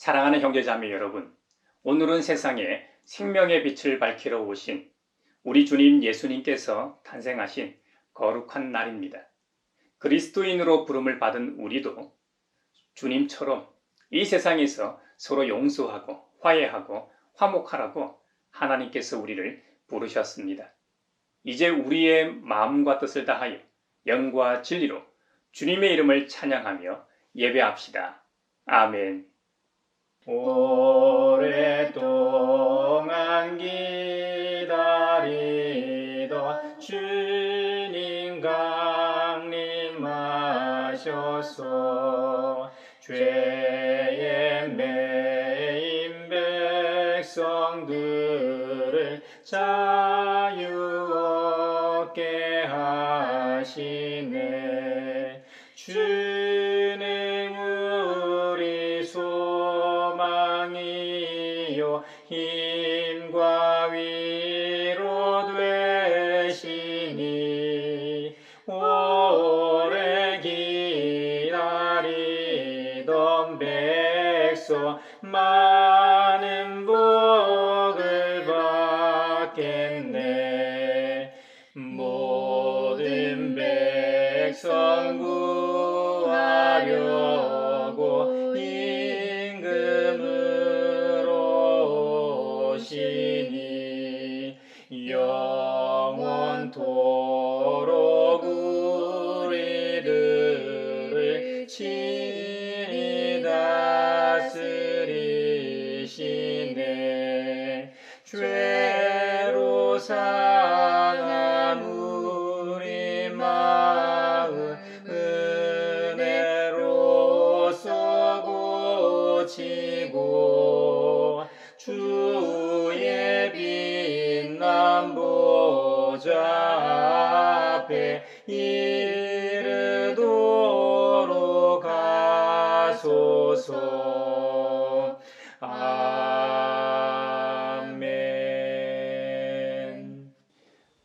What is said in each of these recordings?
사랑하는 형제자매 여러분, 오늘은 세상에 생명의 빛을 밝히러 오신 우리 주님 예수님께서 탄생하신 거룩한 날입니다. 그리스도인으로 부름을 받은 우리도 주님처럼 이 세상에서 서로 용서하고 화해하고 화목하라고 하나님께서 우리를 부르셨습니다. 이제 우리의 마음과 뜻을 다하여 영과 진리로 주님의 이름을 찬양하며 예배합시다. 아멘. 오랫동안 기다리던 주님 강림하셔서 죄에 매인 백성들을 자유 얻게 하시네. 주는 우리 소망이요 힘과 위로 되시니 오래 기다리던 백성 많은 복을 받겠네. 모든 백성 구하려고 임금으로 오시니 영원토록 우리들을 친히 다스리시네. 죄로 상한 우리 마음 은혜로써 고치고 주의 빛난 보좌 앞에 이르도록 하소서. 아멘.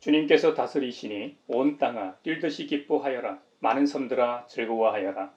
주님께서 다스리시니 온 땅아 뛸듯이 기뻐하여라. 많은 섬들아 즐거워하여라.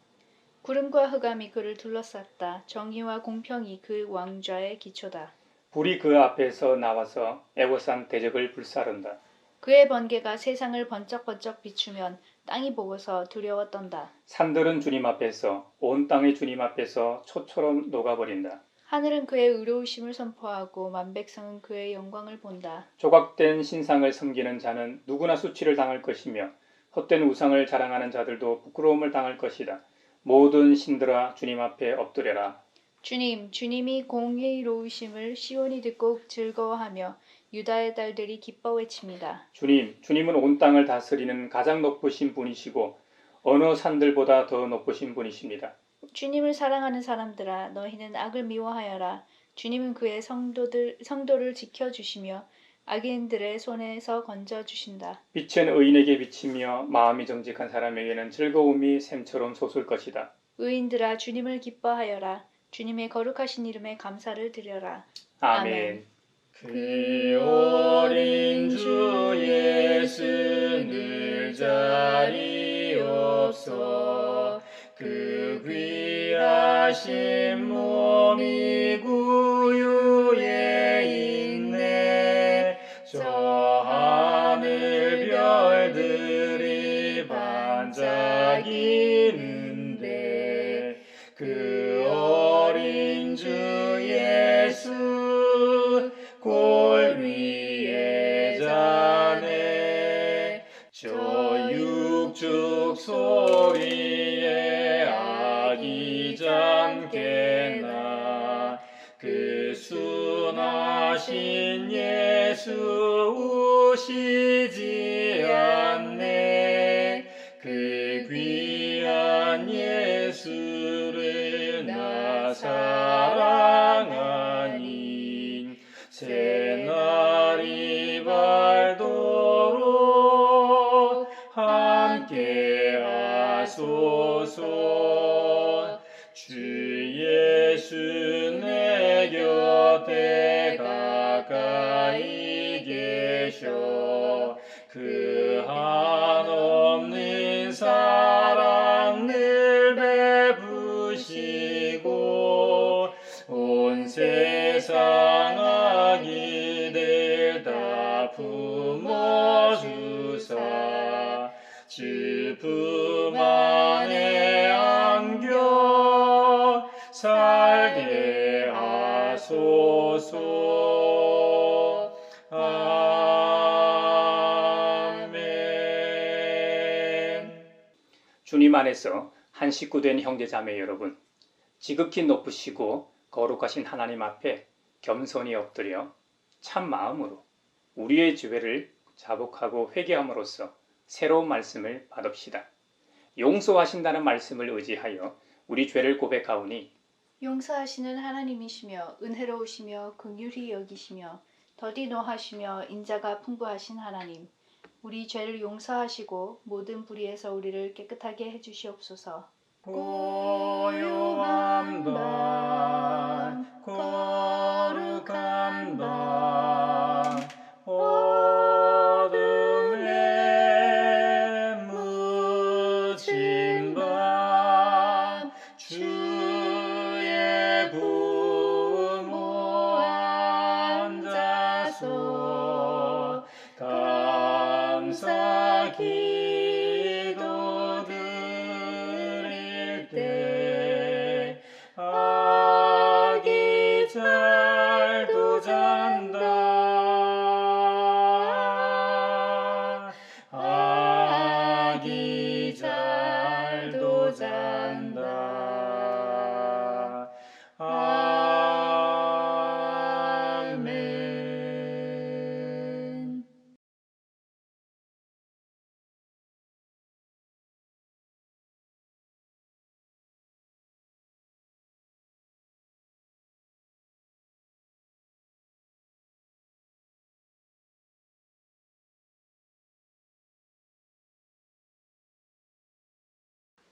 구름과 흑암이 그를 둘러쌌다. 정의와 공평이 그 왕좌의 기초다. 불이 그 앞에서 나와서 애워싼 대적을 불사른다. 그의 번개가 세상을 번쩍번쩍 비추면 땅이 보고서 두려워 떤다. 산들은 주님 앞에서 온 땅의 주님 앞에서 초처럼 녹아버린다. 하늘은 그의 의로우심을 선포하고 만백성은 그의 영광을 본다. 조각된 신상을 섬기는 자는 누구나 수치를 당할 것이며 헛된 우상을 자랑하는 자들도 부끄러움을 당할 것이다. 모든 신들아 주님 앞에 엎드려라. 주님이 공의로우심을 시온이 듣고 즐거워하며 유다의 딸들이 기뻐 외칩니다. 주님은 온 땅을 다스리는 가장 높으신 분이시고 어느 산들보다 더 높으신 분이십니다. 주님을 사랑하는 사람들아, 너희는 악을 미워하여라. 주님은 그의 성도를 지켜주시며 악인들의 손에서 건져주신다. 빛은 의인에게 비치며 마음이 정직한 사람에게는 즐거움이 샘처럼 솟을 것이다. 의인들아, 주님을 기뻐하여라. 주님의 거룩하신 이름에 감사를 드려라. 아멘. 그 어린 주 예수 늘 자리 없어 그 귀하신 몸이 구유에 있네. 저 하늘 별들이 반짝이는데 그 어린 주 예수 골 위에 자네. 저 육축 소리에 아기잠깨나 그 순하신 예수 우시지 않네. 그 귀한 예수를 나 사랑하니 새날이 밝도록 함께 하소서. 주 예수 내 곁에 가까이 계셔 그 한없는 사랑 늘 베푸시고 불쌍한 아기들 다 품어주사 주 품 안에 안겨 살게 하소서. 아멘. 주님 안에서 한 식구된 형제자매 여러분, 지극히 높으시고 거룩하신 하나님 앞에 겸손히 엎드려 참 마음으로 우리의 죄를 자복하고 회개함으로써 새로운 말씀을 받읍시다. 용서하신다는 말씀을 의지하여 우리 죄를 고백하오니 용서하시는 하나님이시며 은혜로우시며 긍휼히 여기시며 더디 노하시며 인자가 풍부하신 하나님, 우리 죄를 용서하시고 모든 불의에서 우리를 깨끗하게 해주시옵소서. 고요함당 거룩함당 어둠에 묻힌 밤 주의 부모 앉아서 감사 기도 드릴 때 아기 잘도 잔다. 아기 잘도 잔다. 아멘.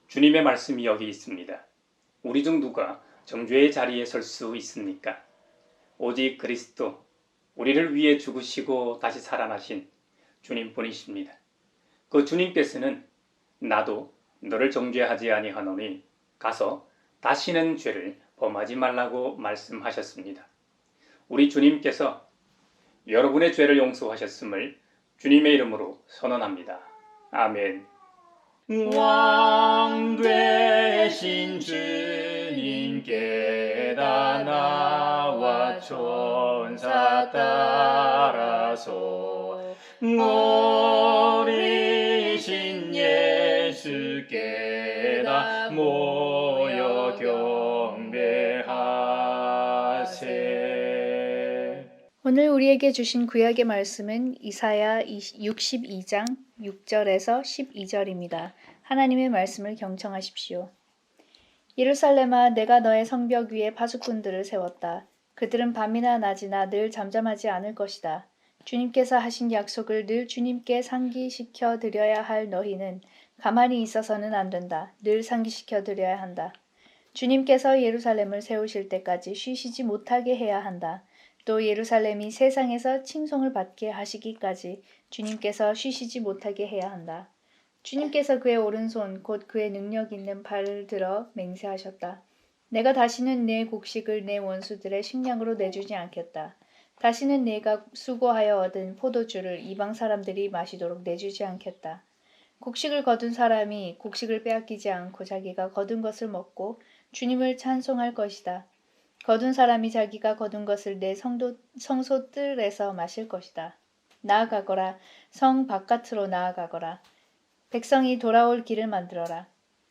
주님의 말씀이 여기 있습니다. 우리 중 누가 정죄의 자리에 설 수 있습니까? 오직 그리스도, 우리를 위해 죽으시고 다시 살아나신 주님뿐이십니다. 그 주님께서는 나도 너를 정죄하지 아니하노니 가서 다시는 죄를 범하지 말라고 말씀하셨습니다. 우리 주님께서 여러분의 죄를 용서하셨음을 주님의 이름으로 선언합니다. 아멘. 왕 되신 주님께 다 나와 천사 따라서 어리신 예수께 다 모여 경배하세. 오늘 우리에게 주신 구약의 말씀은 이사야 62장 6절에서 12절입니다. 하나님의 말씀을 경청하십시오. 예루살렘아, 내가 너의 성벽 위에 파수꾼들을 세웠다. 그들은 밤이나 낮이나 늘 잠잠하지 않을 것이다. 주님께서 하신 약속을 늘 주님께 상기시켜 드려야 할 너희는 가만히 있어서는 안 된다. 늘 상기시켜 드려야 한다. 주님께서 예루살렘을 세우실 때까지 쉬시지 못하게 해야 한다. 또 예루살렘이 세상에서 칭송을 받게 하시기까지 주님께서 쉬시지 못하게 해야 한다. 주님께서 그의 오른손 곧 그의 능력 있는 발을 들어 맹세하셨다. 내가 다시는 내 곡식을 내 원수들의 식량으로 내주지 않겠다. 다시는 내가 수고하여 얻은 포도주를 이방 사람들이 마시도록 내주지 않겠다. 곡식을 거둔 사람이 곡식을 빼앗기지 않고 자기가 거둔 것을 먹고 주님을 찬송할 것이다. 거둔 사람이 자기가 거둔 것을 내 성소 뜰에서 마실 것이다. 나아가거라. 성 바깥으로 나아가거라. 백성이 돌아올 길을 만들어라.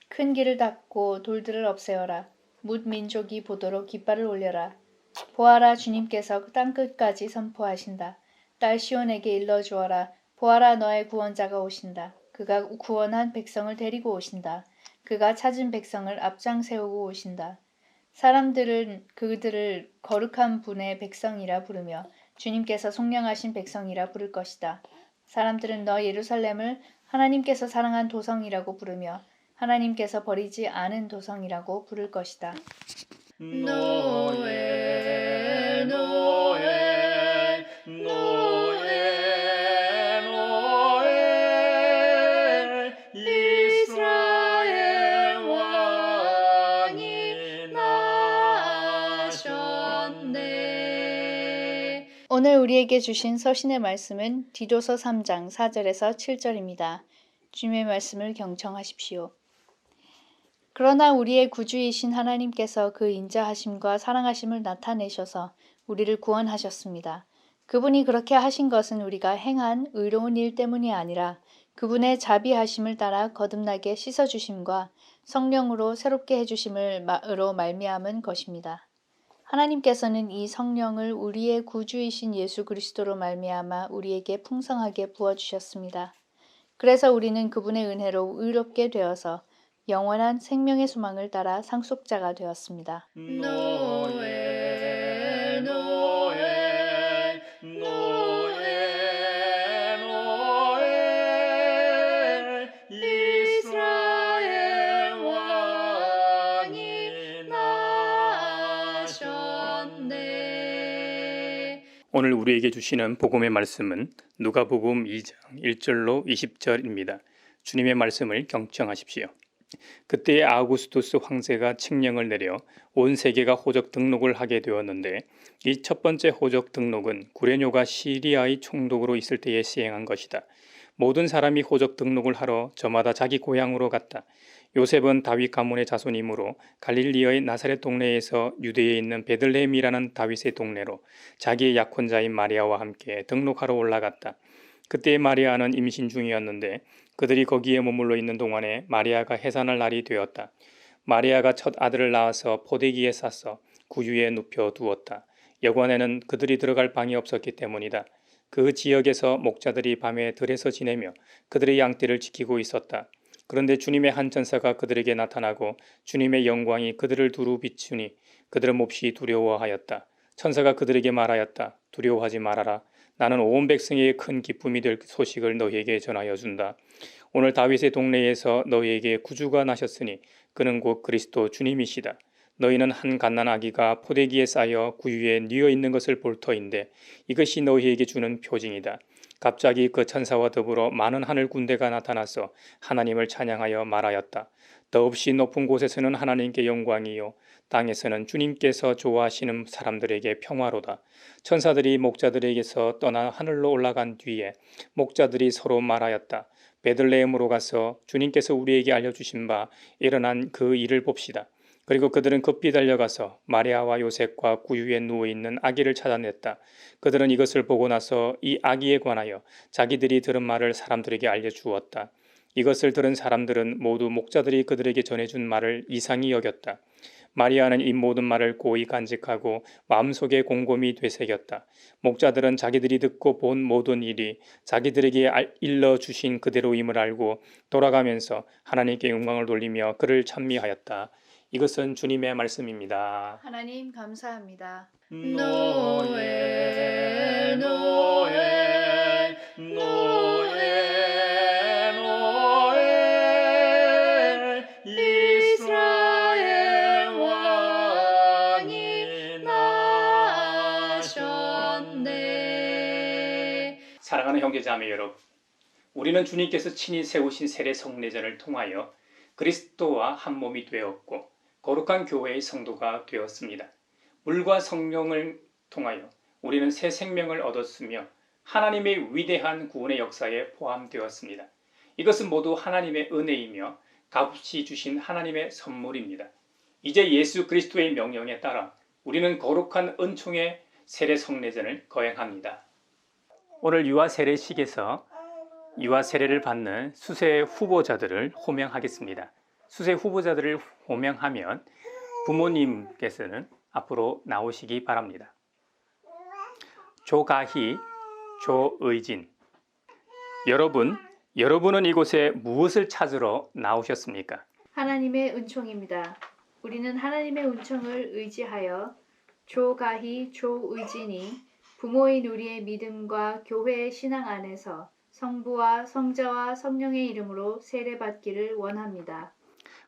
큰 길을 닫고 돌들을 없애어라. 뭇 민족이 보도록 깃발을 올려라. 보아라, 주님께서 땅끝까지 선포하신다. 딸 시온에게 일러주어라. 보아라, 너의 구원자가 오신다. 그가 구원한 백성을 데리고 오신다. 그가 찾은 백성을 앞장 세우고 오신다. 사람들은 그들을 거룩한 분의 백성이라 부르며 주님께서 속량하신 백성이라 부를 것이다. 사람들은 너 예루살렘을 하나님께서 사랑한 도성이라고 부르며 하나님께서 버리지 않은 도성이라고 부를 것이다. 노예 노예 노예 노예 이스라엘 왕이 나셨네. 오늘 우리에게 주신 서신의 말씀은 디도서 3장 4절에서 7절입니다. 주님의 말씀을 경청하십시오. 그러나 우리의 구주이신 하나님께서 그 인자하심과 사랑하심을 나타내셔서 우리를 구원하셨습니다. 그분이 그렇게 하신 것은 우리가 행한 의로운 일 때문이 아니라 그분의 자비하심을 따라 거듭나게 씻어주심과 성령으로 새롭게 해주심으로 말미암은 것입니다. 하나님께서는 이 성령을 우리의 구주이신 예수 그리스도로 말미암아 우리에게 풍성하게 부어주셨습니다. 그래서 우리는 그분의 은혜로 의롭게 되어서 영원한 생명의 소망을 따라 상속자가 되었습니다. 노예 노예 노예 노예 이스라엘 왕이 나셨네. 오늘 우리에게 주시는 복음의 말씀은 누가복음 2장 1절로 20절입니다. 주님의 말씀을 경청하십시오. 그때 아우구스투스 황제가 칙령을 내려 온 세계가 호적 등록을 하게 되었는데 이 첫 번째 호적 등록은 구레뇨가 시리아의 총독으로 있을 때에 시행한 것이다. 모든 사람이 호적 등록을 하러 저마다 자기 고향으로 갔다. 요셉은 다윗 가문의 자손이므로 갈릴리의 나사렛 동네에서 유대에 있는 베들레헴이라는 다윗의 동네로 자기의 약혼자인 마리아와 함께 등록하러 올라갔다. 그때 마리아는 임신 중이었는데 그들이 거기에 머물러 있는 동안에 마리아가 해산할 날이 되었다. 마리아가 첫 아들을 낳아서 포대기에 싸서 구유에 눕혀 두었다. 여관에는 그들이 들어갈 방이 없었기 때문이다. 그 지역에서 목자들이 밤에 들에서 지내며 그들의 양떼를 지키고 있었다. 그런데 주님의 한 천사가 그들에게 나타나고 주님의 영광이 그들을 두루 비추니 그들은 몹시 두려워하였다. 천사가 그들에게 말하였다. 두려워하지 말아라. 나는 온 백성에게 큰 기쁨이 될 소식을 너희에게 전하여 준다. 오늘 다윗의 동네에서 너희에게 구주가 나셨으니 그는 곧 그리스도 주님이시다. 너희는 한 갓난 아기가 포대기에 쌓여 구유에 뉘어 있는 것을 볼 터인데 이것이 너희에게 주는 표징이다. 갑자기 그 천사와 더불어 많은 하늘 군대가 나타나서 하나님을 찬양하여 말하였다. 더없이 높은 곳에서는 하나님께 영광이요 땅에서는 주님께서 좋아하시는 사람들에게 평화로다. 천사들이 목자들에게서 떠나 하늘로 올라간 뒤에 목자들이 서로 말하였다. 베들레헴으로 가서 주님께서 우리에게 알려주신 바 일어난 그 일을 봅시다. 그리고 그들은 급히 달려가서 마리아와 요셉과 구유에 누워있는 아기를 찾아냈다. 그들은 이것을 보고 나서 이 아기에 관하여 자기들이 들은 말을 사람들에게 알려주었다. 이것을 들은 사람들은 모두 목자들이 그들에게 전해준 말을 이상히 여겼다. 마리아는 이 모든 말을 고이 간직하고 마음속에 곰곰이 되새겼다. 목자들은 자기들이 듣고 본 모든 일이 자기들에게 일러주신 그대로임을 알고 돌아가면서 하나님께 영광을 돌리며 그를 찬미하였다. 이것은 주님의 말씀입니다. 하나님 감사합니다. 노예 노예 노예 노예 이스라엘 왕이 나셨네. 사랑하는 형제자매 여러분, 우리는 주님께서 친히 세우신 세례 성례전을 통하여 그리스도와 한 몸이 되었고 거룩한 교회의 성도가 되었습니다. 물과 성령을 통하여 우리는 새 생명을 얻었으며 하나님의 위대한 구원의 역사에 포함되었습니다. 이것은 모두 하나님의 은혜이며 값없이 주신 하나님의 선물입니다. 이제 예수 그리스도의 명령에 따라 우리는 거룩한 은총의 세례 성례전을 거행합니다. 오늘 유아 세례식에서 유아 세례를 받는 수세 후보자들을 호명하겠습니다. 수세 후보자들을 호명하면 부모님께서는 앞으로 나오시기 바랍니다. 조가희, 조의진. 여러분은 이곳에 무엇을 찾으러 나오셨습니까? 하나님의 은총입니다. 우리는 하나님의 은총을 의지하여 조가희, 조의진이 부모인 우리의 믿음과 교회의 신앙 안에서 성부와 성자와 성령의 이름으로 세례받기를 원합니다.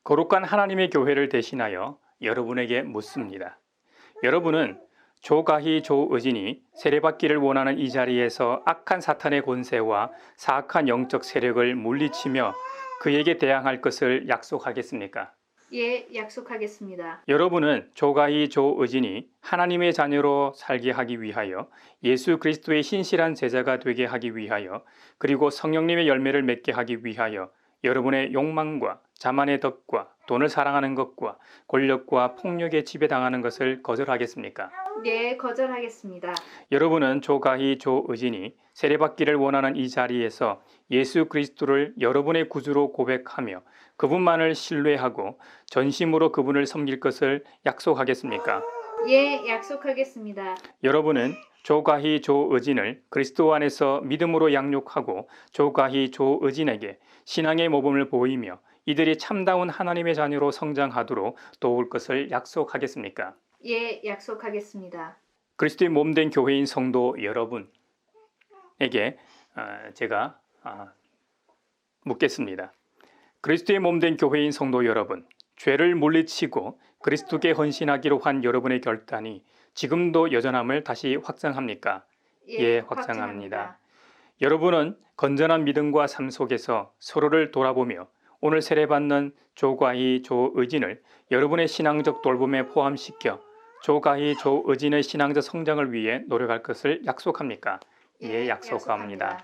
거룩한 하나님의 교회를 대신하여 여러분에게 묻습니다. 여러분은 조가희, 조의진이 세례받기를 원하는 이 자리에서 악한 사탄의 권세와 사악한 영적 세력을 물리치며 그에게 대항할 것을 약속하겠습니까? 예, 약속하겠습니다. 여러분은 조가희 조의진이 하나님의 자녀로 살게 하기 위하여 예수 그리스도의 신실한 제자가 되게 하기 위하여 그리고 성령님의 열매를 맺게 하기 위하여 여러분의 욕망과 자만의 덕과 돈을 사랑하는 것과 권력과 폭력에 지배당하는 것을 거절하겠습니까? 예, 거절하겠습니다. 여러분은 조가희 조의진이 세례받기를 원하는 이 자리에서 예수 그리스도를 여러분의 구주로 고백하며 그분만을 신뢰하고 전심으로 그분을 섬길 것을 약속하겠습니까? 예, 약속하겠습니다. 여러분은 조가희 조의진을 그리스도 안에서 믿음으로 양육하고 조가희 조의진에게 신앙의 모범을 보이며 이들이 참다운 하나님의 자녀로 성장하도록 도울 것을 약속하겠습니까? 예, 약속하겠습니다. 그리스도의 몸된 교회인 성도 여러분에게 제가 묻겠습니다. 그리스도의 몸된 교회인 성도 여러분, 죄를 물리치고 그리스도께 헌신하기로 한 여러분의 결단이 지금도 여전함을 다시 확증합니까? 예, 확증합니다. 여러분은 건전한 믿음과 삶 속에서 서로를 돌아보며 오늘 세례받는 조가희 조의진을 여러분의 신앙적 돌봄에 포함시켜 조가희 조의진의 신앙적 성장을 위해 노력할 것을 약속합니까? 예, 약속합니다.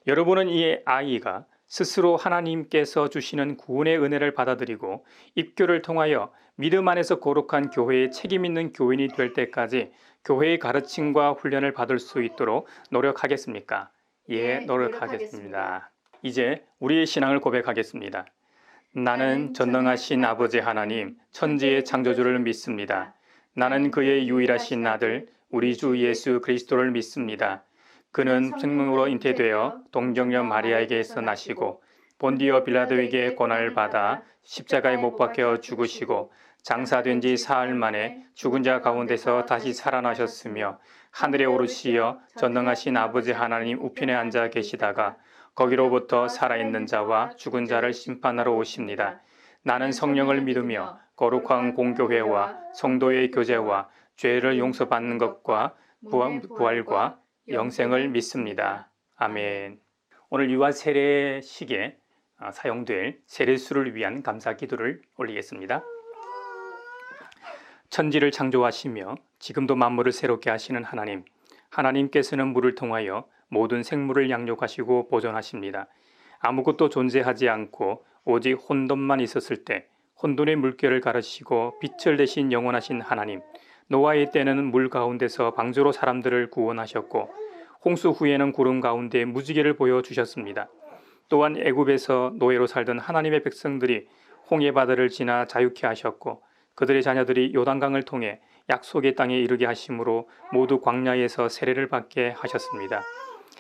여러분은 이 아이가 스스로 하나님께서 주시는 구원의 은혜를 받아들이고 입교를 통하여 믿음 안에서 거룩한 교회에 책임 있는 교인이 될 때까지 교회의 가르침과 훈련을 받을 수 있도록 노력하겠습니까? 예, 노력하겠습니다. 이제 우리의 신앙을 고백하겠습니다. 나는 전능하신 아버지 하나님, 천지의 창조주를 믿습니다. 나는 그의 유일하신 아들, 우리 주 예수 그리스도를 믿습니다. 그는 생명으로 잉태되어 동정녀 마리아에게서 나시고 본디오 빌라도에게 고난을 받아 십자가에 못 박혀 죽으시고 장사된 지 사흘 만에 죽은 자 가운데서 다시 살아나셨으며 하늘에 오르시어 전능하신 아버지 하나님 우편에 앉아 계시다가 거기로부터 살아있는 자와 죽은 자를 심판하러 오십니다. 나는 성령을 믿으며 거룩한 공교회와 성도의 교제와 죄를 용서받는 것과 부활과 영생을 믿습니다. 아멘. 오늘 유아 세례식에 사용될 세례수를 위한 감사 기도를 올리겠습니다. 천지를 창조하시며 지금도 만물을 새롭게 하시는 하나님, 하나님께서는 물을 통하여 모든 생물을 양육하시고 보존하십니다. 아무것도 존재하지 않고 오직 혼돈만 있었을 때 혼돈의 물결을 가르시고 빛을 대신 영원하신 하나님, 노아의 때는 물 가운데서 방주로 사람들을 구원하셨고 홍수 후에는 구름 가운데 무지개를 보여주셨습니다. 또한 애굽에서 노예로 살던 하나님의 백성들이 홍해 바다를 지나 자유케 하셨고 그들의 자녀들이 요단강을 통해 약속의 땅에 이르게 하심으로 모두 광야에서 세례를 받게 하셨습니다.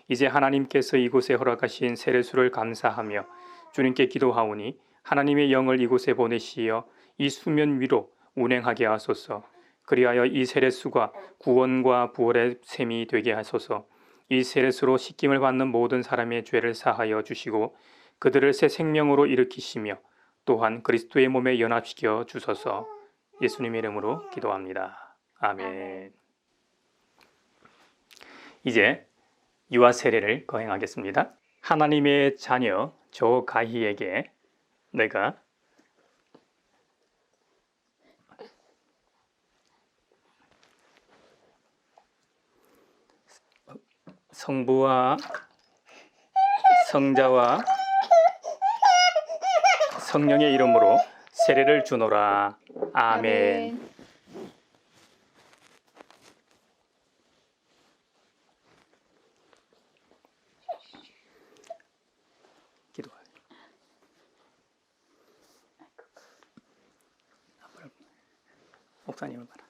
이제 하나님께서 이곳에 허락하신 세례수를 감사하며 주님께 기도하오니 하나님의 영을 이곳에 보내시어 이 수면 위로 운행하게 하소서. 그리하여 이 세례수가 구원과 부활의 셈이 되게 하소서. 이 세례수로 씻김을 받는 모든 사람의 죄를 사하여 주시고 그들을 새 생명으로 일으키시며 또한 그리스도의 몸에 연합시켜 주소서. 예수님의 이름으로 기도합니다. 아멘. 이제 유아 세례를 거행하겠습니다. 하나님의 자녀 조가희에게 내가 성부와 성자와 성령의 이름으로 세례를 주노라. 아멘. 기도하세요. 목사님을 봐라.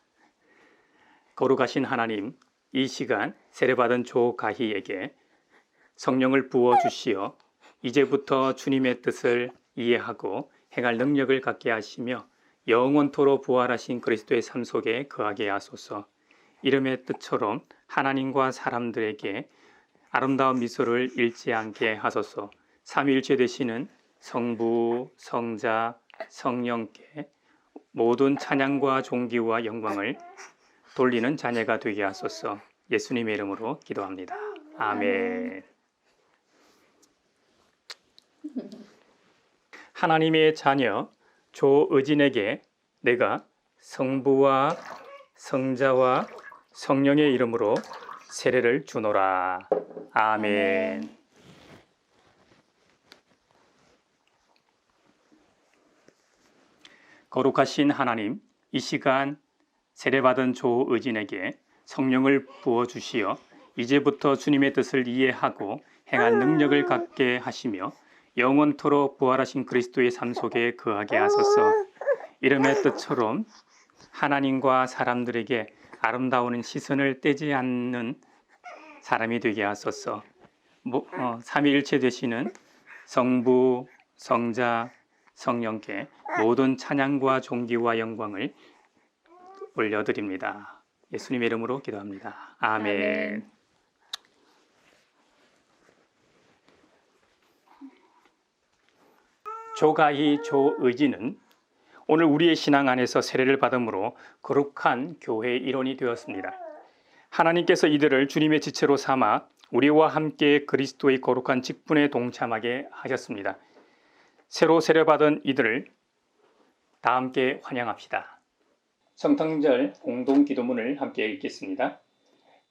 거룩하신 하나님, 이 시간 세례받은 조가희에게 성령을 부어주시어 이제부터 주님의 뜻을 이해하고 행할 능력을 갖게 하시며 영원토록 부활하신 그리스도의 삶 속에 거하게 하소서. 이름의 뜻처럼 하나님과 사람들에게 아름다운 미소를 잃지 않게 하소서. 삼위일체 되시는 성부, 성자, 성령께 모든 찬양과 존귀와 영광을 돌리는 자녀가 되게 하소서. 예수님의 이름으로 기도합니다. 아멘. 하나님의 자녀 조의진에게 내가 성부와 성자와 성령의 이름으로 세례를 주노라. 아멘. 거룩하신 하나님, 이 시간 세례받은 조의진에게 성령을 부어주시어 이제부터 주님의 뜻을 이해하고 행할 능력을 갖게 하시며 영원토록 부활하신 그리스도의 삶 속에 거하게 하소서. 이름의 뜻처럼 하나님과 사람들에게 아름다운 시선을 떼지 않는 사람이 되게 하소서. 삼위일체 되시는 성부, 성자, 성령께 모든 찬양과 존귀와 영광을 올려드립니다. 예수님의 이름으로 기도합니다. 아멘. 조가희 조의진은 오늘 우리의 신앙 안에서 세례를 받음으로 거룩한 교회의 일원이 되었습니다. 하나님께서 이들을 주님의 지체로 삼아 우리와 함께 그리스도의 거룩한 직분에 동참하게 하셨습니다. 새로 세례받은 이들을 다 함께 환영합시다. 성탄절 공동기도문을 함께 읽겠습니다.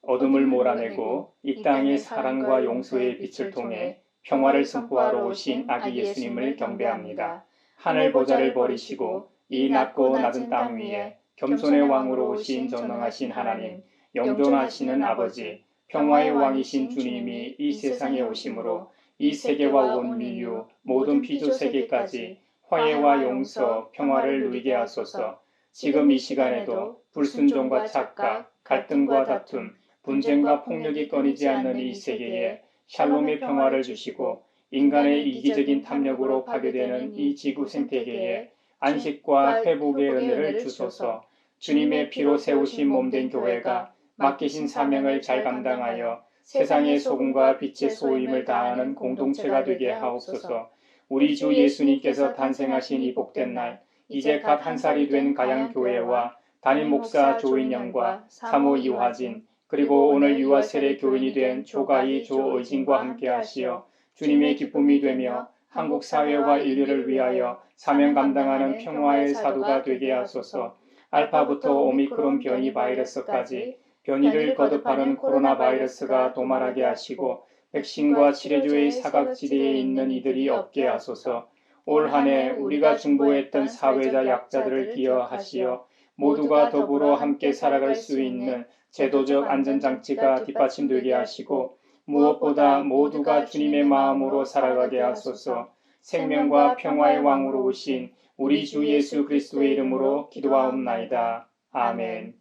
어둠을 몰아내고 이 땅의 사랑과 용서의 빛을 통해 평화를 선포하러 오신 아기 예수님을 경배합니다. 하늘 보좌를 버리시고 이 낮고 낮은 땅 위에 겸손의 왕으로 오신 전능하신 하나님, 영존하시는 아버지, 평화의 왕이신 주님이 이 세상에 오심으로 이 세계와 온 인류, 모든 피조 세계까지 화해와 용서, 평화를 누리게 하소서. 지금 이 시간에도 불순종과 착각, 갈등과 다툼, 분쟁과 폭력이 끊이지 않는 이 세계에 샬롬의 평화를 주시고 인간의 이기적인 탐욕으로 파괴되는 이 지구 생태계에 안식과 회복의 은혜를 주소서. 주님의 피로 세우신 몸된 교회가 맡기신 사명을 잘 감당하여 세상의 소금과 빛의 소임을 다하는 공동체가 되게 하옵소서. 우리 주 예수님께서 탄생하신 이 복된 날, 이제 갓 한 살이 된 가양교회와 담임 목사 조인영과 사모 이화진, 그리고 오늘 유아 세례 교인이 된 조가희 조의진과 함께 하시어 주님의 기쁨이 되며 한국 사회와 인류를 위하여 사명 감당하는 평화의 사도가 되게 하소서. 알파부터 오미크론 변이 바이러스까지 변이를 거듭하는 코로나 바이러스가 도말하게 하시고 백신과 치료제의 사각지대에 있는 이들이 없게 하소서. 올 한 해 우리가 중보했던 사회자 약자들을 기여하시어 모두가 더불어 함께 살아갈 수 있는 제도적 안전장치가 뒷받침되게 하시고 무엇보다 모두가 주님의 마음으로 살아가게 하소서. 생명과 평화의 왕으로 오신 우리 주 예수 그리스도의 이름으로 기도하옵나이다. 아멘.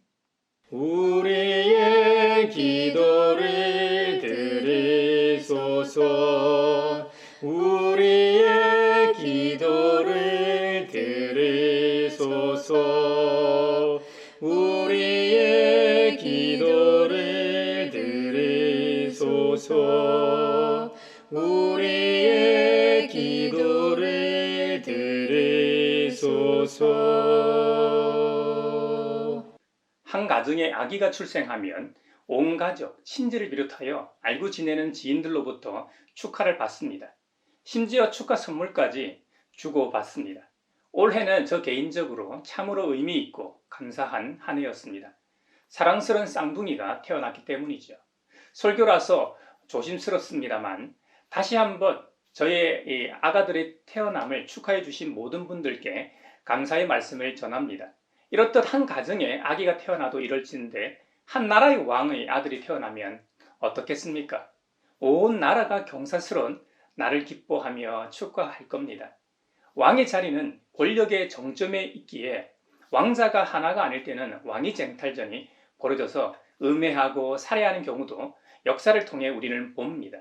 우리의 기도를 들으소서. 우리의 기도를 들으소서. 우리의 기도를 들으소서. 우리의 기도를 들으소서. 한 가정에 아기가 출생하면 온 가족, 친지를 비롯하여 알고 지내는 지인들로부터 축하를 받습니다. 심지어 축하 선물까지 주고받습니다. 올해는 저 개인적으로 참으로 의미 있고 감사한 한 해였습니다. 사랑스러운 쌍둥이가 태어났기 때문이죠. 설교라서 조심스럽습니다만 다시 한번 저의 아가들의 태어남을 축하해 주신 모든 분들께 감사의 말씀을 전합니다. 이렇듯 한 가정에 아기가 태어나도 이럴진데 한 나라의 왕의 아들이 태어나면 어떻겠습니까? 온 나라가 경사스러운 나를 기뻐하며 축하할 겁니다. 왕의 자리는 권력의 정점에 있기에 왕자가 하나가 아닐 때는 왕위 쟁탈전이 벌어져서 음해하고 살해하는 경우도 역사를 통해 우리는 봅니다.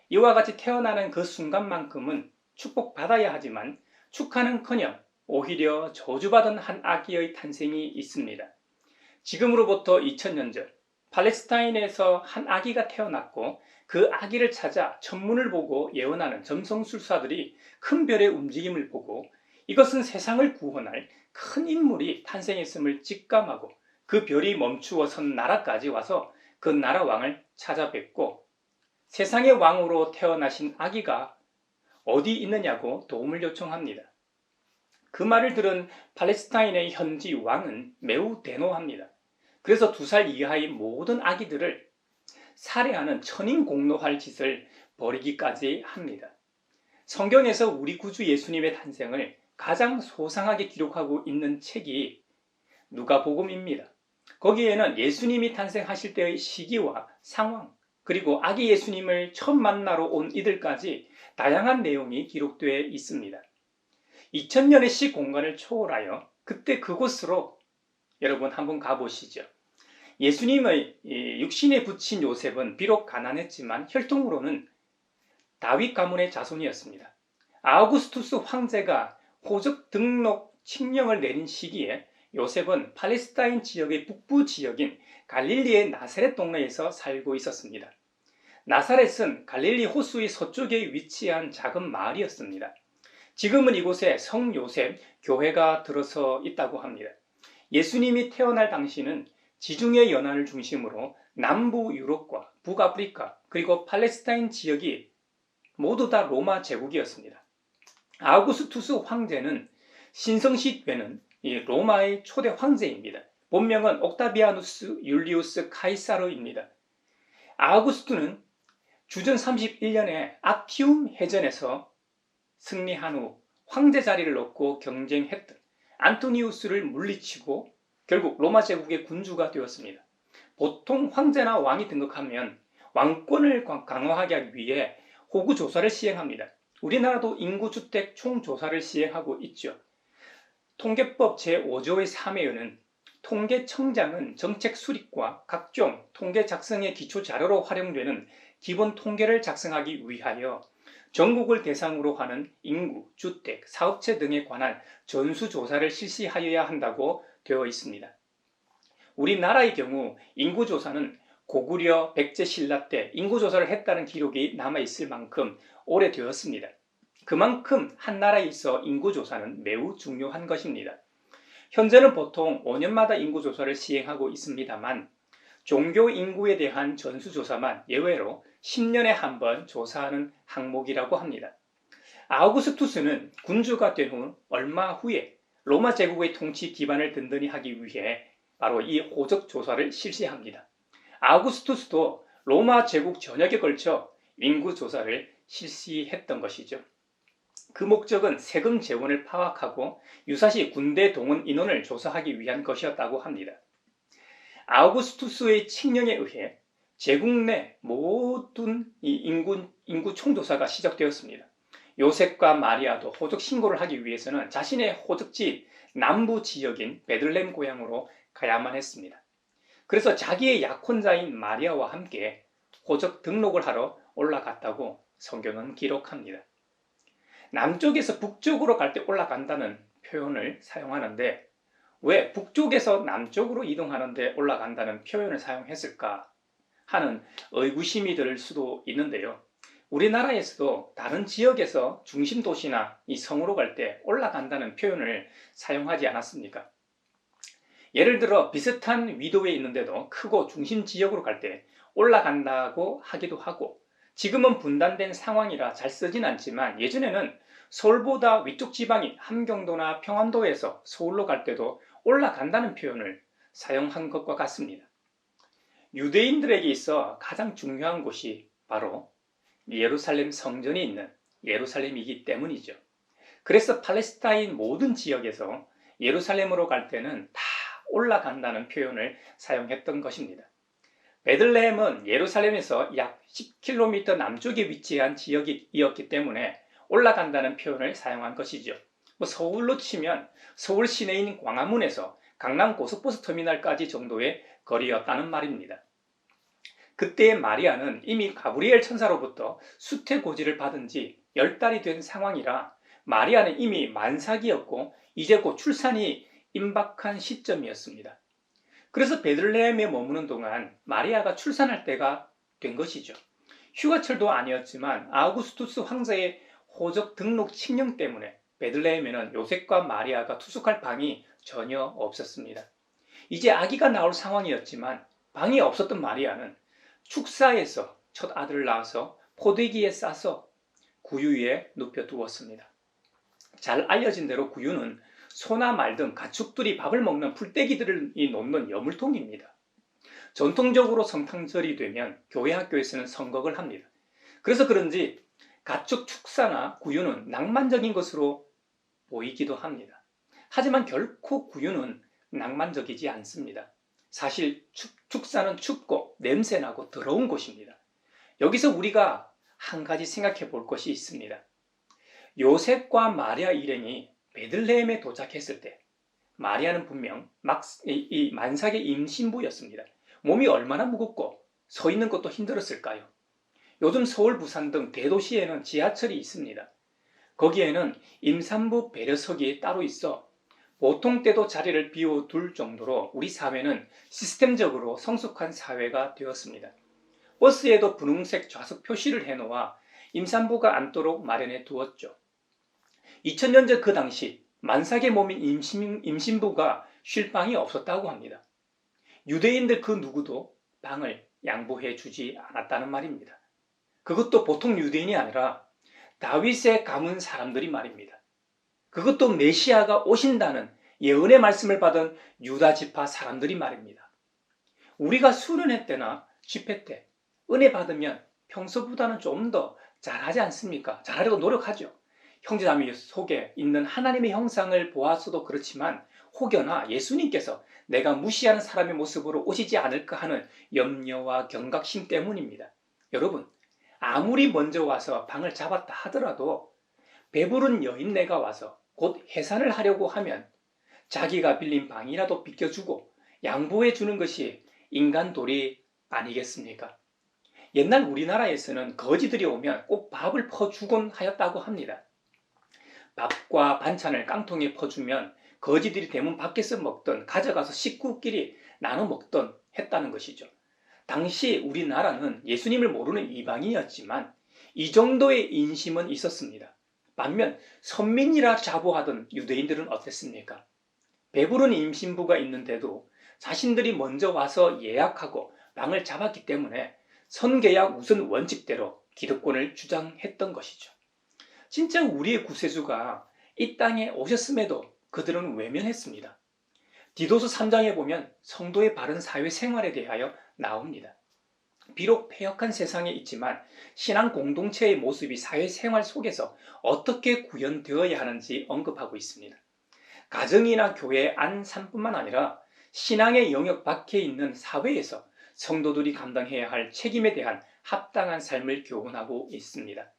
이와 같이 태어나는 그 순간만큼은 축복받아야 하지만 축하는커녕 오히려 저주받은 한 아기의 탄생이 있습니다. 지금으로부터 2000년 전 팔레스타인에서 한 아기가 태어났고 그 아기를 찾아 천문을 보고 예언하는 점성술사들이 큰 별의 움직임을 보고 이것은 세상을 구원할 큰 인물이 탄생했음을 직감하고 그 별이 멈추어 선 나라까지 와서 그 나라 왕을 찾아뵙고 세상의 왕으로 태어나신 아기가 어디 있느냐고 도움을 요청합니다. 그 말을 들은 팔레스타인의 현지 왕은 매우 대노합니다. 그래서 2살 이하의 모든 아기들을 살해하는 천인공노할 짓을 벌이기까지 합니다. 성경에서 우리 구주 예수님의 탄생을 가장 소상하게 기록하고 있는 책이 누가복음입니다. 거기에는 예수님이 탄생하실 때의 시기와 상황, 그리고 아기 예수님을 처음 만나러 온 이들까지 다양한 내용이 기록되어 있습니다. 2000년의 시공간을 초월하여 그때 그곳으로 여러분 한번 가보시죠. 예수님의 육신에 붙인 요셉은 비록 가난했지만 혈통으로는 다윗 가문의 자손이었습니다. 아우구스투스 황제가 호적 등록 칙령을 내린 시기에 요셉은 팔레스타인 지역의 북부 지역인 갈릴리의 나사렛 동네에서 살고 있었습니다. 나사렛은 갈릴리 호수의 서쪽에 위치한 작은 마을이었습니다. 지금은 이곳에 성 요셉 교회가 들어서 있다고 합니다. 예수님이 태어날 당시는 지중해 연안을 중심으로 남부 유럽과 북아프리카 그리고 팔레스타인 지역이 모두 다 로마 제국이었습니다. 아우구스투스 황제는 신성시 되는 로마의 초대 황제입니다. 본명은 옥타비아누스 율리우스 카이사르입니다. 아우구스투는 주전 31년에 아티움 해전에서 승리한 후 황제 자리를 얻고 경쟁했던 안토니우스를 물리치고 결국 로마 제국의 군주가 되었습니다. 보통 황제나 왕이 등극하면 왕권을 강화하기 위해 호구 조사를 시행합니다. 우리나라도 인구주택 총조사를 시행하고 있죠. 통계법 제5조의 3회에는 통계청장은 정책 수립과 각종 통계 작성의 기초 자료로 활용되는 기본 통계를 작성하기 위하여 전국을 대상으로 하는 인구, 주택, 사업체 등에 관한 전수조사를 실시하여야 한다고 되어 있습니다. 우리나라의 경우 인구조사는 고구려 백제 신라 때 인구조사를 했다는 기록이 남아있을 만큼 오래되었습니다. 그만큼 한 나라에 있어 인구조사는 매우 중요한 것입니다. 현재는 보통 5년마다 인구조사를 시행하고 있습니다만 종교 인구에 대한 전수조사만 예외로 10년에 한 번 조사하는 항목이라고 합니다. 아우구스투스는 군주가 된 후 얼마 후에 로마 제국의 통치 기반을 든든히 하기 위해 바로 이 호적 조사를 실시합니다. 아우구스투스도 로마 제국 전역에 걸쳐 인구 조사를 실시했던 것이죠. 그 목적은 세금 재원을 파악하고 유사시 군대 동원 인원을 조사하기 위한 것이었다고 합니다. 아우구스투스의 칙령에 의해 제국 내 모든 인구 총조사가 시작되었습니다. 요셉과 마리아도 호적 신고를 하기 위해서는 자신의 호적지 남부 지역인 베들레헴 고향으로 가야만 했습니다. 그래서 자기의 약혼자인 마리아와 함께 호적 등록을 하러 올라갔다고 성경은 기록합니다. 남쪽에서 북쪽으로 갈 때 올라간다는 표현을 사용하는데 왜 북쪽에서 남쪽으로 이동하는데 올라간다는 표현을 사용했을까 하는 의구심이 들 수도 있는데요. 우리나라에서도 다른 지역에서 중심 도시나 이 성으로 갈 때 올라간다는 표현을 사용하지 않았습니까? 예를 들어 비슷한 위도에 있는데도 크고 중심 지역으로 갈 때 올라간다고 하기도 하고 지금은 분단된 상황이라 잘 쓰진 않지만 예전에는 서울보다 위쪽 지방인 함경도나 평안도에서 서울로 갈 때도 올라간다는 표현을 사용한 것과 같습니다. 유대인들에게 있어 가장 중요한 곳이 바로 예루살렘 성전이 있는 예루살렘이기 때문이죠. 그래서 팔레스타인 모든 지역에서 예루살렘으로 갈 때는 다 올라간다는 표현을 사용했던 것입니다. 베들레헴은 예루살렘에서 약 10km 남쪽에 위치한 지역이었기 때문에 올라간다는 표현을 사용한 것이죠. 서울로 치면 서울 시내인 광화문에서 강남 고속버스 터미널까지 정도의 거리였다는 말입니다. 그때의 마리아는 이미 가브리엘 천사로부터 수태고지를 받은 지 10달이 된 상황이라 마리아는 이미 만삭이었고 이제 곧 출산이 임박한 시점이었습니다. 그래서 베들레헴에 머무는 동안 마리아가 출산할 때가 된 것이죠. 휴가철도 아니었지만 아우구스투스 황제의 호적 등록 칙령 때문에 베들레헴에는 요셉과 마리아가 투숙할 방이 전혀 없었습니다. 이제 아기가 나올 상황이었지만 방이 없었던 마리아는 축사에서 첫 아들을 낳아서 포대기에 싸서 구유 위에 눕혀 두었습니다. 잘 알려진 대로 구유는 소나 말 등 가축들이 밥을 먹는 풀떼기들을 놓는 여물통입니다. 전통적으로 성탄절이 되면 교회 학교에서는 성극을 합니다. 그래서 그런지 가축 축사나 구유는 낭만적인 것으로 보이기도 합니다. 하지만 결코 구유는 낭만적이지 않습니다. 사실 축사는 춥고 냄새나고 더러운 곳입니다. 여기서 우리가 한 가지 생각해 볼 것이 있습니다. 요셉과 마리아 일행이 베들레헴에 도착했을 때 마리아는 분명 만삭의 임신부였습니다. 몸이 얼마나 무겁고 서 있는 것도 힘들었을까요? 요즘 서울, 부산 등 대도시에는 지하철이 있습니다. 거기에는 임산부 배려석이 따로 있어 보통 때도 자리를 비워둘 정도로 우리 사회는 시스템적으로 성숙한 사회가 되었습니다. 버스에도 분홍색 좌석 표시를 해놓아 임산부가 앉도록 마련해 두었죠. 2000년 전 그 당시 만삭의 몸인 임신부가 쉴 방이 없었다고 합니다. 유대인들 그 누구도 방을 양보해 주지 않았다는 말입니다. 그것도 보통 유대인이 아니라 다윗의 가문 사람들이 말입니다. 그것도 메시아가 오신다는 예언의 말씀을 받은 유다 지파 사람들이 말입니다. 우리가 수련회 때나 집회 때 은혜 받으면 평소보다는 좀 더 잘하지 않습니까? 잘하려고 노력하죠. 형제자매 속에 있는 하나님의 형상을 보았어도 그렇지만 혹여나 예수님께서 내가 무시하는 사람의 모습으로 오시지 않을까 하는 염려와 경각심 때문입니다. 여러분, 아무리 먼저 와서 방을 잡았다 하더라도 배부른 여인네가 와서 곧 해산을 하려고 하면 자기가 빌린 방이라도 비켜주고 양보해 주는 것이 인간 도리 아니겠습니까? 옛날 우리나라에서는 거지들이 오면 꼭 밥을 퍼주곤 하였다고 합니다. 밥과 반찬을 깡통에 퍼주면 거지들이 대문 밖에서 먹던 가져가서 식구끼리 나눠 먹던 했다는 것이죠. 당시 우리나라는 예수님을 모르는 이방인이었지만 이 정도의 인심은 있었습니다. 반면 선민이라 자부하던 유대인들은 어땠습니까? 배부른 임신부가 있는데도 자신들이 먼저 와서 예약하고 방을 잡았기 때문에 선계약 우선 원칙대로 기득권을 주장했던 것이죠. 진짜 우리의 구세주가 이 땅에 오셨음에도 그들은 외면했습니다. 디도서 3장에 보면 성도의 바른 사회 생활에 대하여 나옵니다. 비록 폐역한 세상에 있지만 신앙 공동체의 모습이 사회 생활 속에서 어떻게 구현되어야 하는지 언급하고 있습니다. 가정이나 교회 안 삶뿐만 아니라 신앙의 영역 밖에 있는 사회에서 성도들이 감당해야 할 책임에 대한 합당한 삶을 교훈하고 있습니다.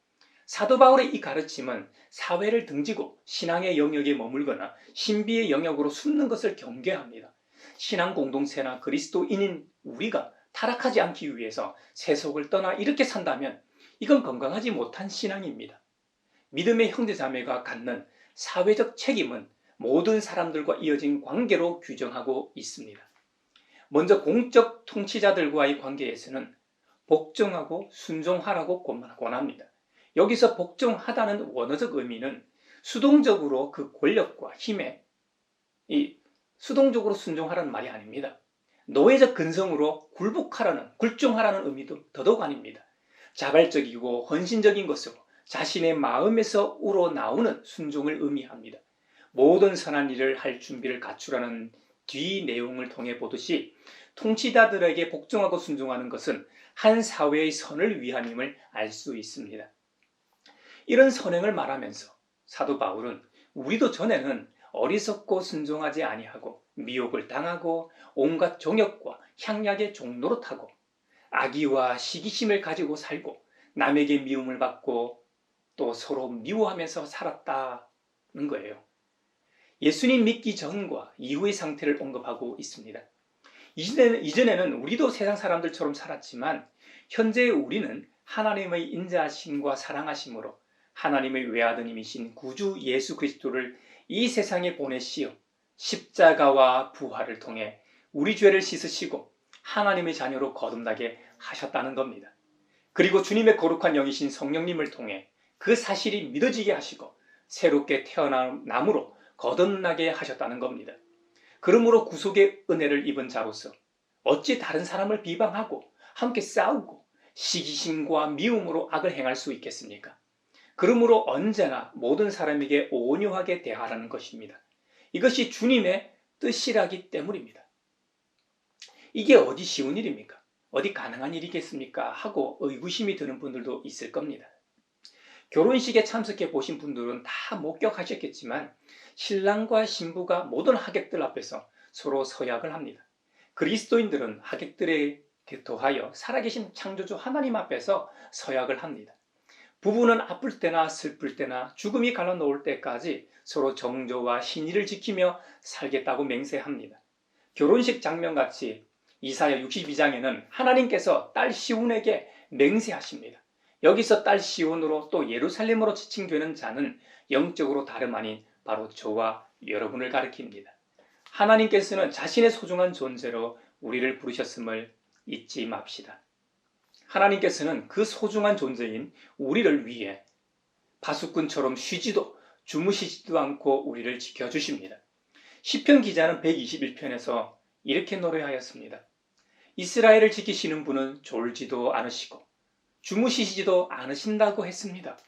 사도 바울의 이 가르침은 사회를 등지고 신앙의 영역에 머물거나 신비의 영역으로 숨는 것을 경계합니다. 신앙 공동체나 그리스도인인 우리가 타락하지 않기 위해서 세속을 떠나 이렇게 산다면 이건 건강하지 못한 신앙입니다. 믿음의 형제자매가 갖는 사회적 책임은 모든 사람들과 이어진 관계로 규정하고 있습니다. 먼저 공적 통치자들과의 관계에서는 복종하고 순종하라고 권합니다. 여기서 복종하다는 원어적 의미는 수동적으로 그 권력과 힘에 수동적으로 순종하라는 말이 아닙니다. 노예적 근성으로 굴종하라는 의미도 더더욱 아닙니다. 자발적이고 헌신적인 것으로 자신의 마음에서 우러나오는 순종을 의미합니다. 모든 선한 일을 할 준비를 갖추라는 뒤 내용을 통해 보듯이 통치자들에게 복종하고 순종하는 것은 한 사회의 선을 위함임을 알 수 있습니다. 이런 선행을 말하면서 사도 바울은 우리도 전에는 어리석고 순종하지 아니하고 미혹을 당하고 온갖 정욕과 향락의 종로로 타고 악의와 시기심을 가지고 살고 남에게 미움을 받고 또 서로 미워하면서 살았다는 거예요. 예수님 믿기 전과 이후의 상태를 언급하고 있습니다. 이전에는 우리도 세상 사람들처럼 살았지만 현재의 우리는 하나님의 인자하심과 사랑하심으로 하나님의 외아드님이신 구주 예수 그리스도를 이 세상에 보내시어 십자가와 부활을 통해 우리 죄를 씻으시고 하나님의 자녀로 거듭나게 하셨다는 겁니다. 그리고 주님의 거룩한 영이신 성령님을 통해 그 사실이 믿어지게 하시고 새롭게 태어남으로 거듭나게 하셨다는 겁니다. 그러므로 구속의 은혜를 입은 자로서 어찌 다른 사람을 비방하고 함께 싸우고 시기심과 미움으로 악을 행할 수 있겠습니까? 그러므로 언제나 모든 사람에게 온유하게 대하라는 것입니다. 이것이 주님의 뜻이라기 때문입니다. 이게 어디 쉬운 일입니까? 어디 가능한 일이겠습니까? 하고 의구심이 드는 분들도 있을 겁니다. 결혼식에 참석해 보신 분들은 다 목격하셨겠지만 신랑과 신부가 모든 하객들 앞에서 서로 서약을 합니다. 그리스도인들은 하객들에 더하여 살아계신 창조주 하나님 앞에서 서약을 합니다. 부부는 아플 때나 슬플 때나 죽음이 갈라놓을 때까지 서로 정조와 신의를 지키며 살겠다고 맹세합니다. 결혼식 장면같이 이사야 62장에는 하나님께서 딸 시온에게 맹세하십니다. 여기서 딸 시온으로 또 예루살렘으로 지칭되는 자는 영적으로 다름 아닌 바로 저와 여러분을 가리킵니다. 하나님께서는 자신의 소중한 존재로 우리를 부르셨음을 잊지 맙시다. 하나님께서는 그 소중한 존재인 우리를 위해 파수꾼처럼 쉬지도 주무시지도 않고 우리를 지켜주십니다. 시편 기자는 121편에서 이렇게 노래하였습니다. 이스라엘을 지키시는 분은 졸지도 않으시고 주무시지도 않으신다고 했습니다.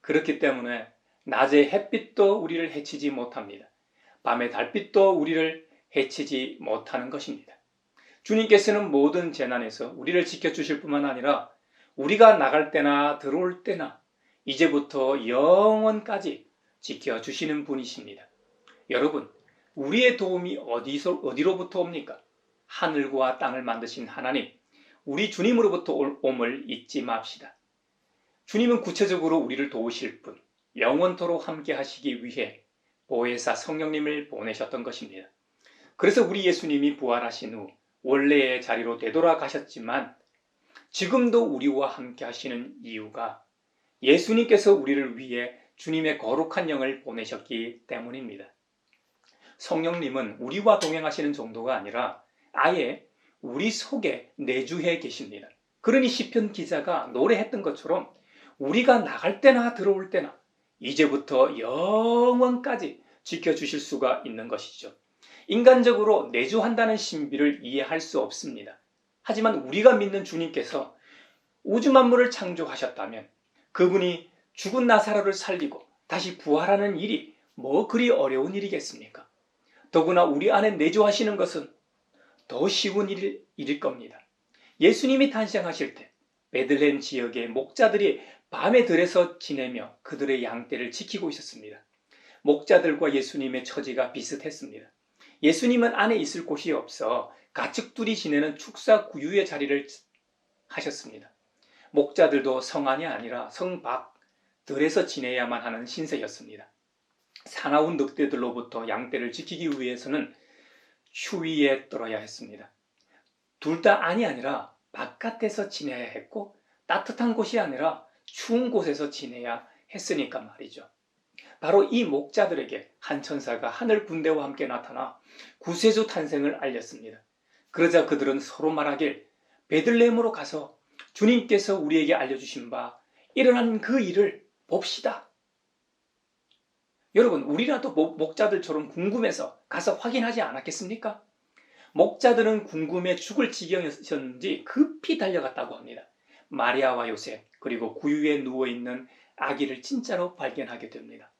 그렇기 때문에 낮의 햇빛도 우리를 해치지 못합니다. 밤의 달빛도 우리를 해치지 못하는 것입니다. 주님께서는 모든 재난에서 우리를 지켜주실 뿐만 아니라 우리가 나갈 때나 들어올 때나 이제부터 영원까지 지켜주시는 분이십니다. 여러분, 우리의 도움이 어디로부터 옵니까? 하늘과 땅을 만드신 하나님, 우리 주님으로부터 옴을 잊지 맙시다. 주님은 구체적으로 우리를 도우실 분, 영원토록 함께 하시기 위해 보혜사 성령님을 보내셨던 것입니다. 그래서 우리 예수님이 부활하신 후 원래의 자리로 되돌아가셨지만 지금도 우리와 함께 하시는 이유가 예수님께서 우리를 위해 주님의 거룩한 영을 보내셨기 때문입니다. 성령님은 우리와 동행하시는 정도가 아니라 아예 우리 속에 내주해 계십니다. 그러니 시편 기자가 노래했던 것처럼 우리가 나갈 때나 들어올 때나 이제부터 영원까지 지켜주실 수가 있는 것이죠. 인간적으로 내주한다는 신비를 이해할 수 없습니다. 하지만 우리가 믿는 주님께서 우주 만물을 창조하셨다면 그분이 죽은 나사로를 살리고 다시 부활하는 일이 뭐 그리 어려운 일이겠습니까? 더구나 우리 안에 내주하시는 것은 더 쉬운 일일 겁니다. 예수님이 탄생하실 때 베들레헴 지역의 목자들이 밤에 들에서 지내며 그들의 양떼를 지키고 있었습니다. 목자들과 예수님의 처지가 비슷했습니다. 예수님은 안에 있을 곳이 없어 가축들이 지내는 축사 구유의 자리를 하셨습니다. 목자들도 성 안이 아니라 성 밖 들에서 지내야만 하는 신세였습니다. 사나운 늑대들로부터 양떼를 지키기 위해서는 추위에 떨어야 했습니다. 둘 다 안이 아니라 바깥에서 지내야 했고 따뜻한 곳이 아니라 추운 곳에서 지내야 했으니까 말이죠. 바로 이 목자들에게 한 천사가 하늘 군대와 함께 나타나 구세주 탄생을 알렸습니다. 그러자 그들은 서로 말하길 베들레헴으로 가서 주님께서 우리에게 알려주신 바 일어난 그 일을 봅시다. 여러분, 우리라도 목자들처럼 궁금해서 가서 확인하지 않았겠습니까? 목자들은 궁금해 죽을 지경이었는지 급히 달려갔다고 합니다. 마리아와 요셉 그리고 구유에 누워있는 아기를 진짜로 발견하게 됩니다.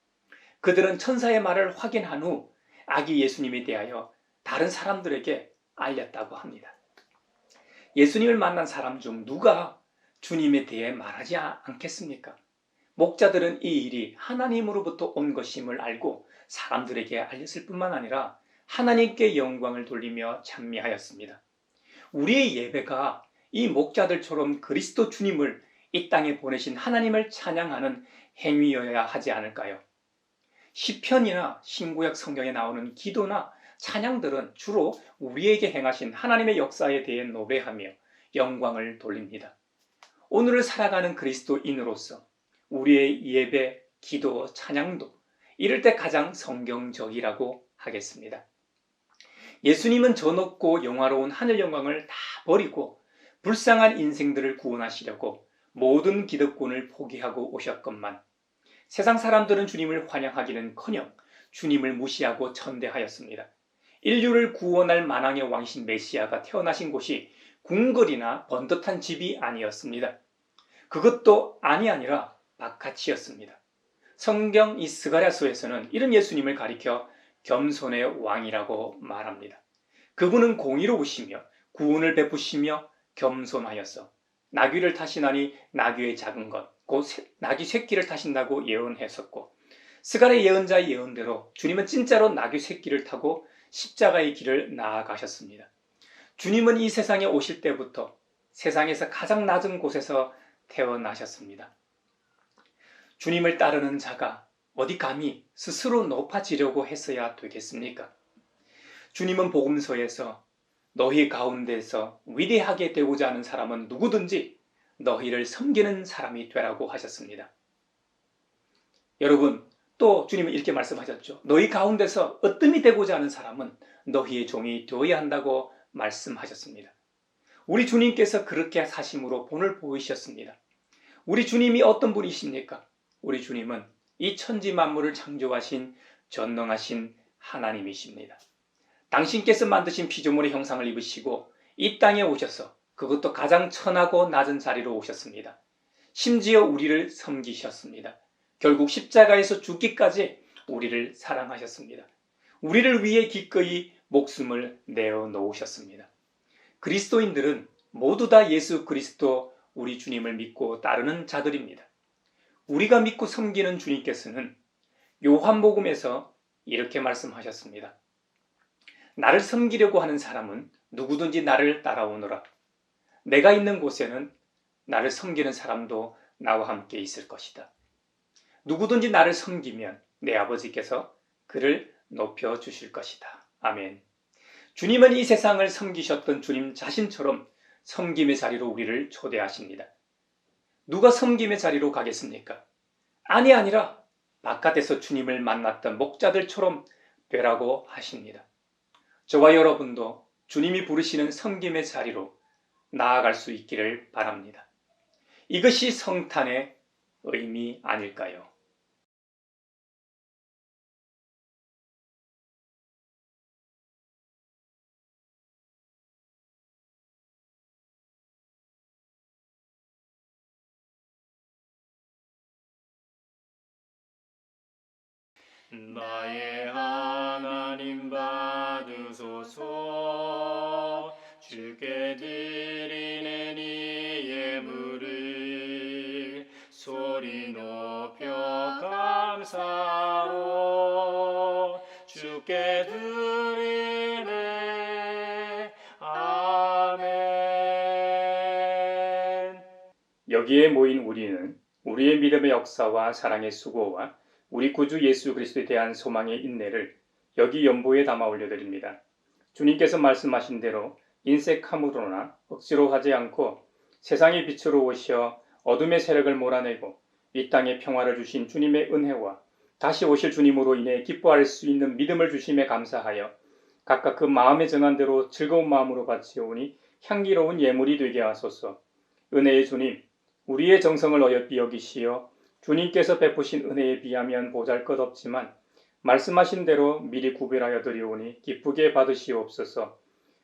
그들은 천사의 말을 확인한 후 아기 예수님에 대하여 다른 사람들에게 알렸다고 합니다. 예수님을 만난 사람 중 누가 주님에 대해 말하지 않겠습니까? 목자들은 이 일이 하나님으로부터 온 것임을 알고 사람들에게 알렸을 뿐만 아니라 하나님께 영광을 돌리며 찬미하였습니다. 우리의 예배가 이 목자들처럼 그리스도 주님을 이 땅에 보내신 하나님을 찬양하는 행위여야 하지 않을까요? 시편이나 신구약 성경에 나오는 기도나 찬양들은 주로 우리에게 행하신 하나님의 역사에 대해 노래하며 영광을 돌립니다. 오늘을 살아가는 그리스도인으로서 우리의 예배, 기도, 찬양도 이럴 때 가장 성경적이라고 하겠습니다. 예수님은 저 높고 영화로운 하늘 영광을 다 버리고 불쌍한 인생들을 구원하시려고 모든 기득권을 포기하고 오셨건만 세상 사람들은 주님을 환영하기는커녕 주님을 무시하고 천대하였습니다. 인류를 구원할 만왕의 왕이신 메시아가 태어나신 곳이 궁궐이나 번듯한 집이 아니었습니다. 그것도 아니라 바카치였습니다. 성경 이 스가랴서에서는 이런 예수님을 가리켜 겸손의 왕이라고 말합니다. 그분은 공의로우시며 구원을 베푸시며 겸손하여서 나귀를 타시나니 나귀의 작은 것, 곧 나귀 새끼를 타신다고 예언했었고, 스가랴 예언자의 예언대로 주님은 진짜로 나귀 새끼를 타고 십자가의 길을 나아가셨습니다. 주님은 이 세상에 오실 때부터 세상에서 가장 낮은 곳에서 태어나셨습니다. 주님을 따르는 자가 어디 감히 스스로 높아지려고 했어야 되겠습니까? 주님은 복음서에서 너희 가운데서 위대하게 되고자 하는 사람은 누구든지 너희를 섬기는 사람이 되라고 하셨습니다. 여러분, 또 주님은 이렇게 말씀하셨죠. 너희 가운데서 으뜸이 되고자 하는 사람은 너희의 종이 되어야 한다고 말씀하셨습니다. 우리 주님께서 그렇게 사심으로 본을 보이셨습니다. 우리 주님이 어떤 분이십니까? 우리 주님은 이 천지 만물을 창조하신 전능하신 하나님이십니다. 당신께서 만드신 피조물의 형상을 입으시고 이 땅에 오셔서 그것도 가장 천하고 낮은 자리로 오셨습니다. 심지어 우리를 섬기셨습니다. 결국 십자가에서 죽기까지 우리를 사랑하셨습니다. 우리를 위해 기꺼이 목숨을 내어 놓으셨습니다. 그리스도인들은 모두 다 예수 그리스도 우리 주님을 믿고 따르는 자들입니다. 우리가 믿고 섬기는 주님께서는 요한복음에서 이렇게 말씀하셨습니다. 나를 섬기려고 하는 사람은 누구든지 나를 따라오너라. 내가 있는 곳에는 나를 섬기는 사람도 나와 함께 있을 것이다. 누구든지 나를 섬기면 내 아버지께서 그를 높여주실 것이다. 아멘. 주님은 이 세상을 섬기셨던 주님 자신처럼 섬김의 자리로 우리를 초대하십니다. 누가 섬김의 자리로 가겠습니까? 아니라 바깥에서 주님을 만났던 목자들처럼 되라고 하십니다. 저와 여러분도 주님이 부르시는 섬김의 자리로 나아갈 수 있기를 바랍니다. 이것이 성탄의 의미 아닐까요? 나의 하나님 받으소서. 주께 드리는 이 예물을 소리 높여 감사로 주께 드리네. 아멘. 여기에 모인 우리는 우리의 믿음의 역사와 사랑의 수고와 우리 구주 예수 그리스도에 대한 소망의 인내를 여기 연보에 담아 올려드립니다. 주님께서 말씀하신 대로 인색함으로나 억지로 하지 않고 세상의 빛으로 오셔 어둠의 세력을 몰아내고 이 땅에 평화를 주신 주님의 은혜와 다시 오실 주님으로 인해 기뻐할 수 있는 믿음을 주심에 감사하여 각각 그 마음에 정한 대로 즐거운 마음으로 바치오니 향기로운 예물이 되게 하소서. 은혜의 주님, 우리의 정성을 어여삐 여기시어 주님께서 베푸신 은혜에 비하면 보잘것없지만 말씀하신 대로 미리 구별하여 드리오니 기쁘게 받으시옵소서.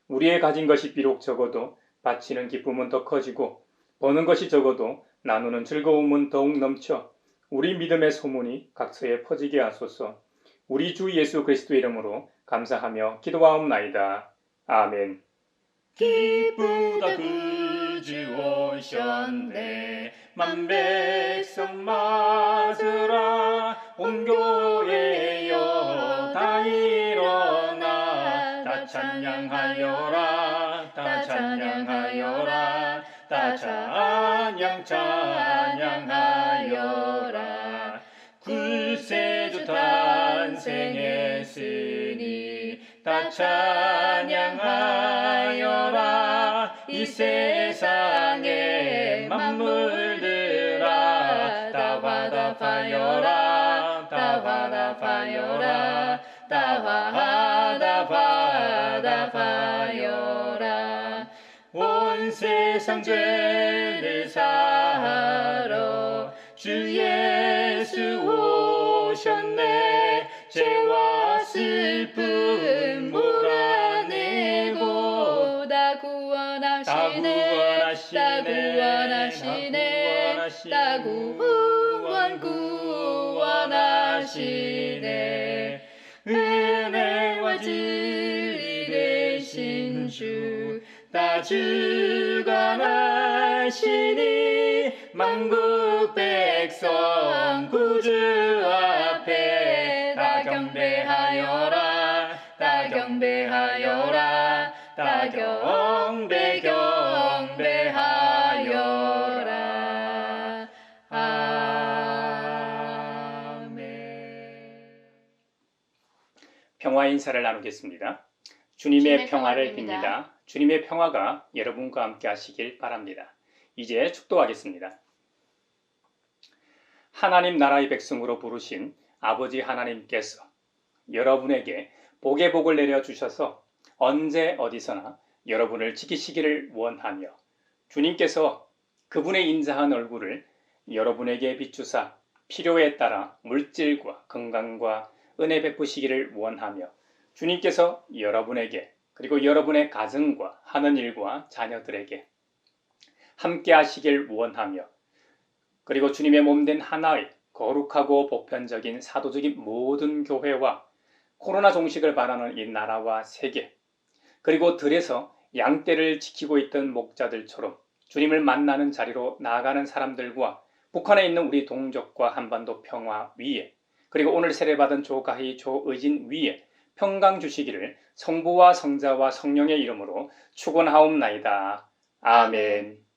우리의 가진 것이 비록 적어도 바치는 기쁨은 더 커지고 버는 것이 적어도 나누는 즐거움은 더욱 넘쳐 우리 믿음의 소문이 각처에 퍼지게 하소서. 우리 주 예수 그리스도 이름으로 감사하며 기도하옵나이다. 아멘. 기쁘다 그주 오셨네. 만백성 맞으라. 온 교회여 다 일어나. 다 찬양하여라. 다 찬양하여라. 다 찬양하여라. 구세주 탄생했으니 다 찬양하여라. 이 세상의 만물들아 다 화답하여라. 다 화답하여라. 다 화답하여라. 온 세상 죄를 사하러 주 예수 오셨네. 죄와 슬픔 몰아내고 다 구원하시네. 다 구원하시네. 다 구원하시네. 영원 구원하시네. 은혜와 진리 되신 주 다 주관하시니 만국 백성 구주 앞에 다 경배하여라. 다 경배하여라. 다 경배하여라. 아멘. 평화 인사를 나누겠습니다. 주님의 평화를 평화를 빕니다. 주님의 평화가 여러분과 함께 하시길 바랍니다. 이제 축도하겠습니다. 하나님 나라의 백성으로 부르신 아버지 하나님께서 여러분에게 복의 복을 내려주셔서 언제 어디서나 여러분을 지키시기를 원하며 주님께서 그분의 인자한 얼굴을 여러분에게 비추사 필요에 따라 물질과 건강과 은혜 베푸시기를 원하며 주님께서 여러분에게 그리고 여러분의 가정과 하는 일과 자녀들에게 함께 하시길 원하며 그리고 주님의 몸된 하나의 거룩하고 보편적인 사도적인 모든 교회와 코로나 종식을 바라는 이 나라와 세계 그리고 들에서 양떼를 지키고 있던 목자들처럼 주님을 만나는 자리로 나아가는 사람들과 북한에 있는 우리 동족과 한반도 평화 위에 그리고 오늘 세례받은 조가희 조의진 위에 평강 주시기를 성부와 성자와 성령의 이름으로 축원하옵나이다. 아멘.